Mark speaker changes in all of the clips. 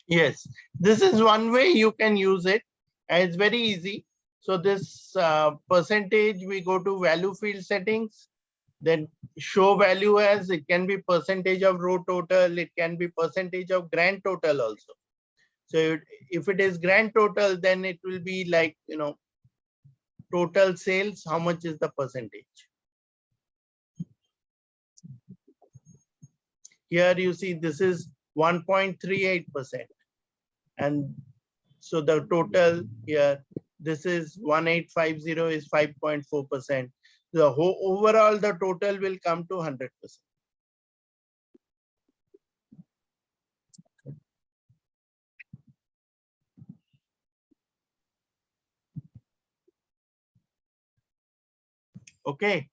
Speaker 1: Yes, this is one way you can use it, and it's very easy. So this percentage, we go to value field settings, then show value as, it can be percentage of row total, it can be percentage of grand total also. So if it is grand total, then it will be like, total sales, how much is the percentage? Here you see this is 1.38%. And so the total here, this is 1850 is 5.4%. The whole overall, the total will come to 100%. Okay.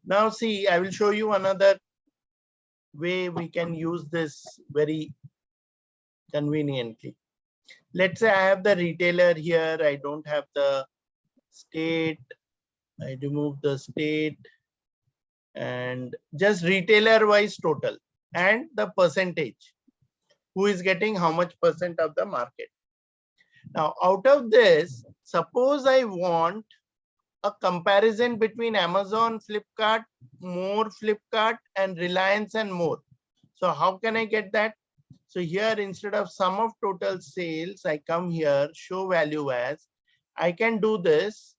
Speaker 1: Now see, I will show you another way we can use this very conveniently. Let's say I have the retailer here. I don't have the state. I remove the state and just retailer wise total and the percentage. Who is getting how much percent of the market? Now, out of this, suppose I want a comparison between Amazon, Flipkart, more Flipkart, and Reliance and more. So how can I get that? So here, instead of sum of total sales, I come here, show value as, I can do this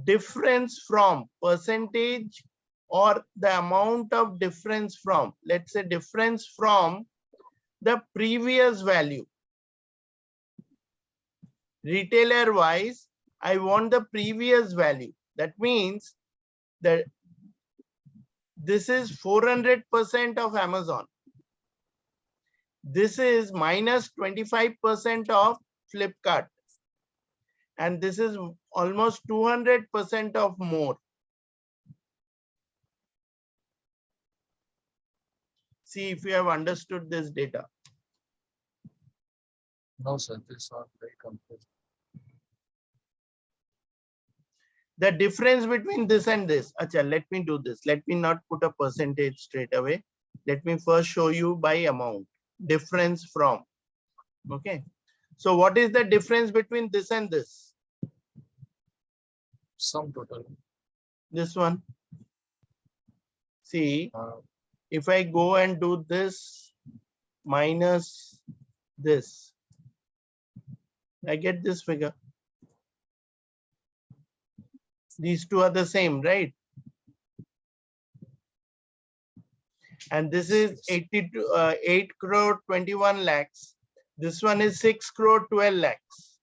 Speaker 1: difference from percentage or the amount of difference from, let's say difference from the previous value. Retailer wise, I want the previous value. That means that this is 400% of Amazon. This is minus 25% of Flipkart. And this is almost 200% of more. See if you have understood this data.
Speaker 2: No, sir, this is not very complex.
Speaker 1: The difference between this and this. Achha, let me do this. Let me not put a percentage straight away. Let me first show you by amount. Difference from. Okay. So what is the difference between this and this?
Speaker 2: Sum total.
Speaker 1: This one. See, if I go and do this minus this, I get this figure. These two are the same, right? And this is 8 crore 21 lakhs. This one is 6 crore 12 lakhs.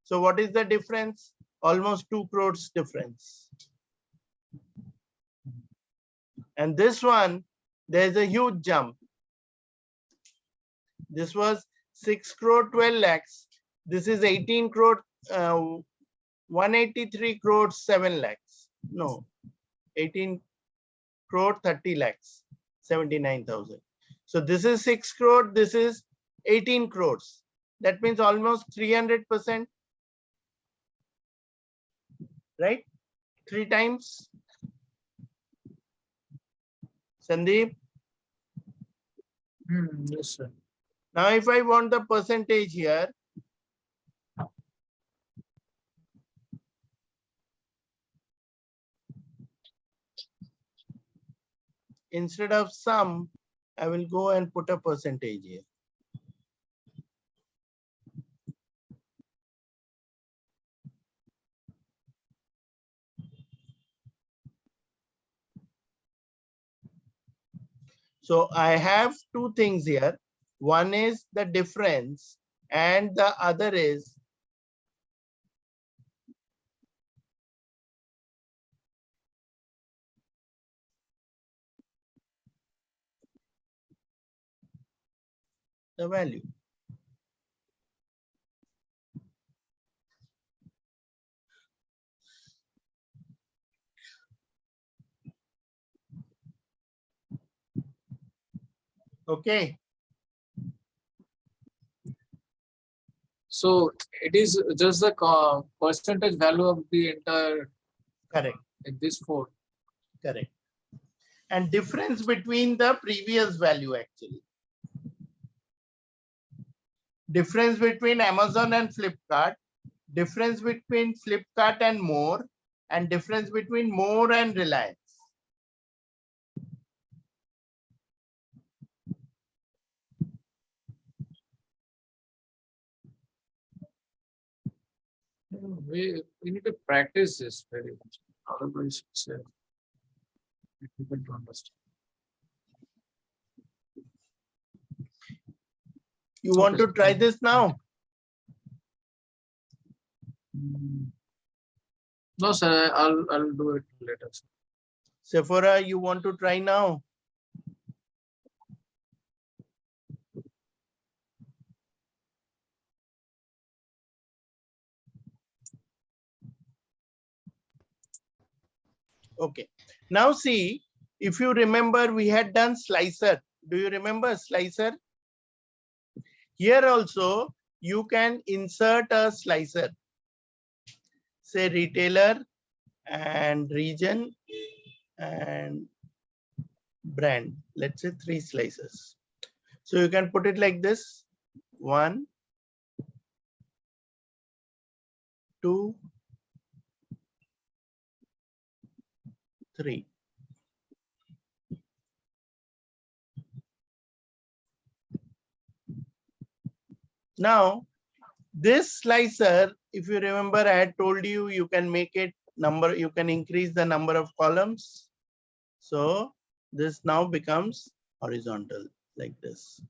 Speaker 1: So what is the difference? Almost 2 crores difference. And this one, there's a huge jump. This was 6 crore 12 lakhs. This is 18 crore 183 crore 7 lakhs. No, 18 crore 30 lakhs, 79,000. So this is 6 crore, this is 18 crores. That means almost 300%. Right? 3 times. Sandeep?
Speaker 2: Yes, sir.
Speaker 1: Now, if I want the percentage here, instead of sum, I will go and put a percentage here. So I have two things here. One is the difference and the other is the value. Okay.
Speaker 2: So it is just the percentage value of the entire
Speaker 1: Correct.
Speaker 2: in this 4.
Speaker 1: Correct. And difference between the previous value actually. Difference between Amazon and Flipkart, difference between Flipkart and More, and difference between More and Reliance.
Speaker 2: We need to practice this very much. Otherwise, it's difficult to understand.
Speaker 1: You want to try this now?
Speaker 2: No, sir. I'll do it later. Sir.
Speaker 1: Sephora, you want to try now? Okay. Now see, if you remember, we had done slicer. Do you remember slicer? Here also, you can insert a slicer. Say retailer and region and brand. Let's say 3 slices. So you can put it like this. 1, 2, 3. Now, this slicer, if you remember, I had told you, you can make it number, you can increase the number of columns. So this now becomes horizontal like this.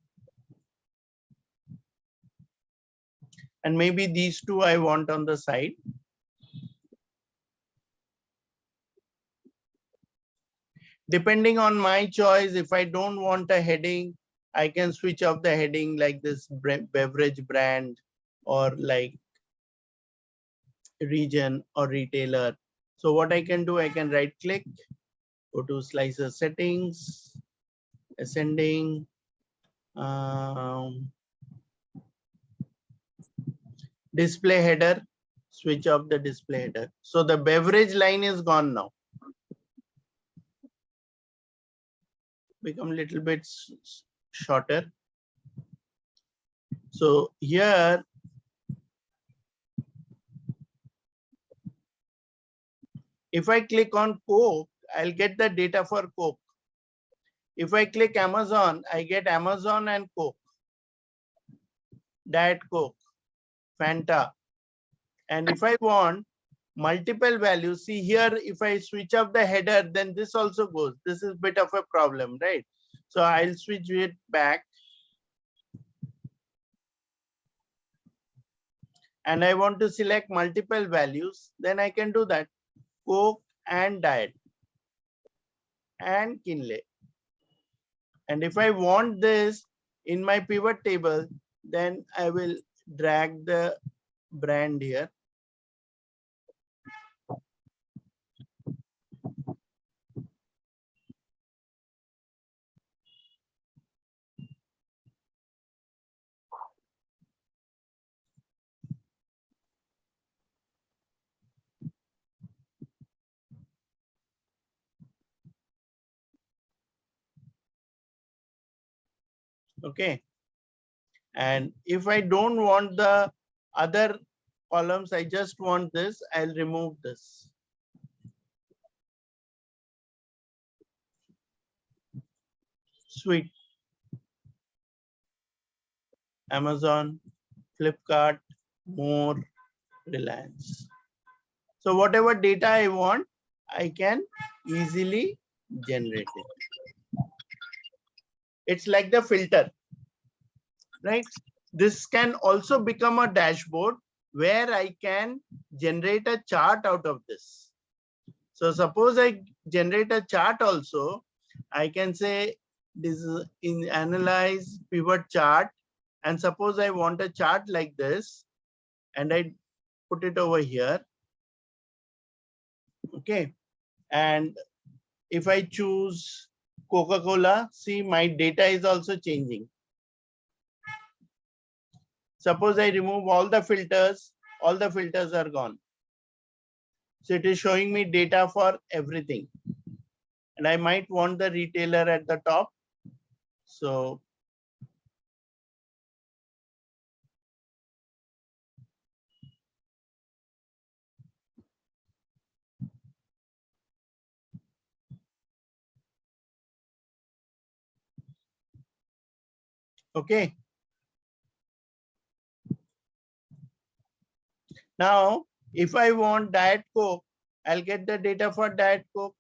Speaker 1: And maybe these two I want on the side. Depending on my choice, if I don't want a heading, I can switch off the heading like this beverage brand or like region or retailer. So what I can do, I can right click, go to slicer settings, ascending, display header, switch off the display header. So the beverage line is gone now. Become a little bit shorter. So here, if I click on Coke, I'll get the data for Coke. If I click Amazon, I get Amazon and Coke, Diet Coke, Fanta. And if I want multiple values, see here, if I switch off the header, then this also goes. This is a bit of a problem, right? So I'll switch it back. And I want to select multiple values, then I can do that. Coke and Diet and Kinley. And if I want this in my pivot table, then I will drag the brand here. Okay. And if I don't want the other columns, I just want this, I'll remove this. Sweet. Amazon, Flipkart, More, Reliance. So whatever data I want, I can easily generate it. It's like the filter, right? This can also become a dashboard where I can generate a chart out of this. So suppose I generate a chart also, I can say this is in analyze pivot chart. And suppose I want a chart like this and I put it over here. Okay. And if I choose Coca-Cola, see my data is also changing. Suppose I remove all the filters are gone. So it is showing me data for everything. And I might want the retailer at the top. So okay. Now, if I want Diet Coke, I'll get the data for Diet Coke.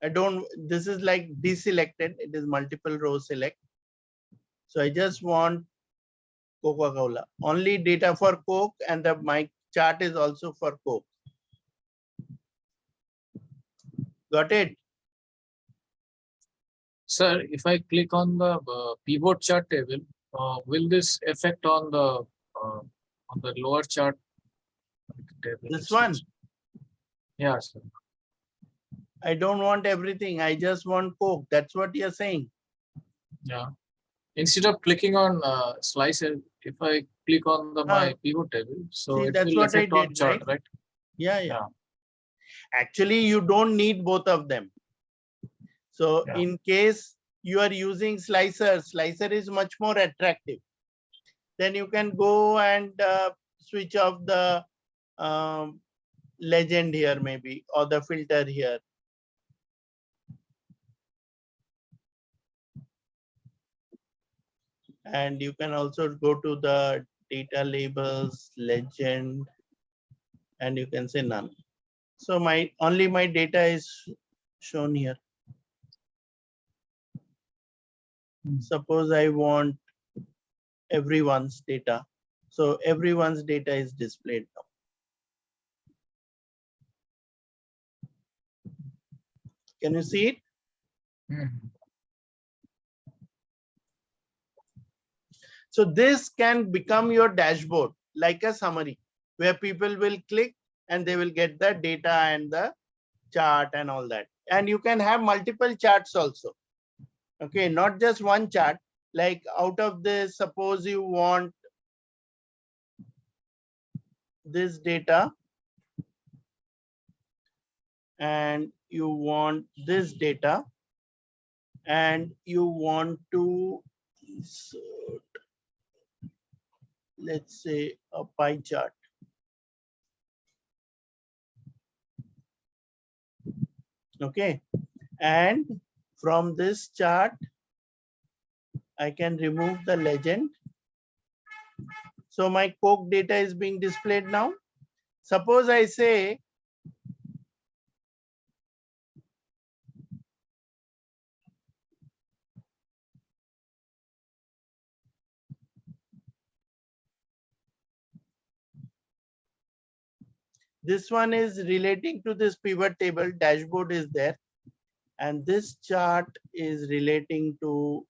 Speaker 1: This is like deselected. It is multiple row select. So I just want Coca-Cola. Only data for Coke, and my chart is also for Coke. Got it?
Speaker 2: Sir, if I click on the pivot chart table, will this affect on the lower chart table?
Speaker 1: This one?
Speaker 2: Yeah, sir.
Speaker 1: I don't want everything. I just want Coke. That's what you're saying.
Speaker 2: Yeah. Instead of clicking on slicer, if I click on my pivot table, so
Speaker 1: See,
Speaker 2: it
Speaker 1: that's
Speaker 2: will
Speaker 1: what I
Speaker 2: affect on
Speaker 1: did,
Speaker 2: chart, right?
Speaker 1: Yeah. Actually, you don't need both of them. So in case you are using slicer is much more attractive. Then you can go and switch off the legend here maybe, or the filter here. And you can also go to the data labels, legend, and you can say none. So only my data is shown here. Suppose I want everyone's data. So everyone's data is displayed now. Can you see it? So this can become your dashboard, like a summary, where people will click and they will get the data and the chart and all that. And you can have multiple charts also. Okay, not just one chart. Like out of this, suppose you want this data and you want this data and you want to insert, let's say, a pie chart. Okay, and from this chart I can remove the legend. So my Coke data is being displayed now. Suppose I say this one is relating to this pivot table, dashboard is there, and this chart is relating to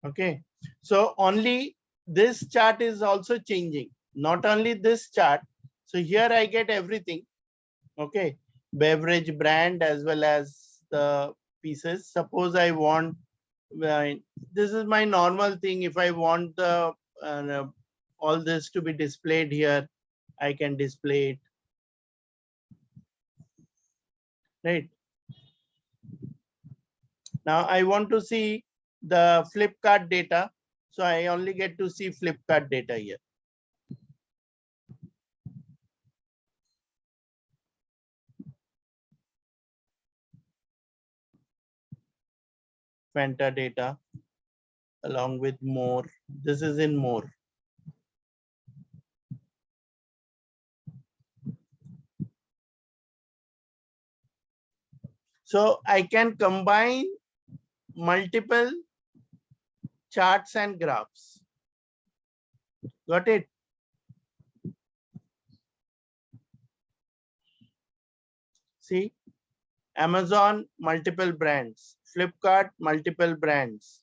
Speaker 1: okay. So only this chart is also changing, not only this chart. So here I get everything. Okay, beverage brand as well as the pieces. Suppose I want, this is my normal thing. If I want the all this to be displayed here, I can display it. Right. Now I want to see the Flipkart data. So I only get to see Flipkart data here. Fanta data along with more. This is in more. So I can combine multiple charts and graphs. Got it? See, Amazon, multiple brands, Flipkart, multiple brands,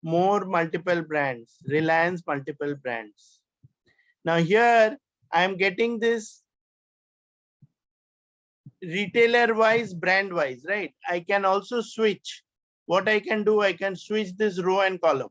Speaker 1: more multiple brands, Reliance, multiple brands. Now here I am getting this retailer wise, brand wise, right? I can also switch. What I can do, I can switch this row and column.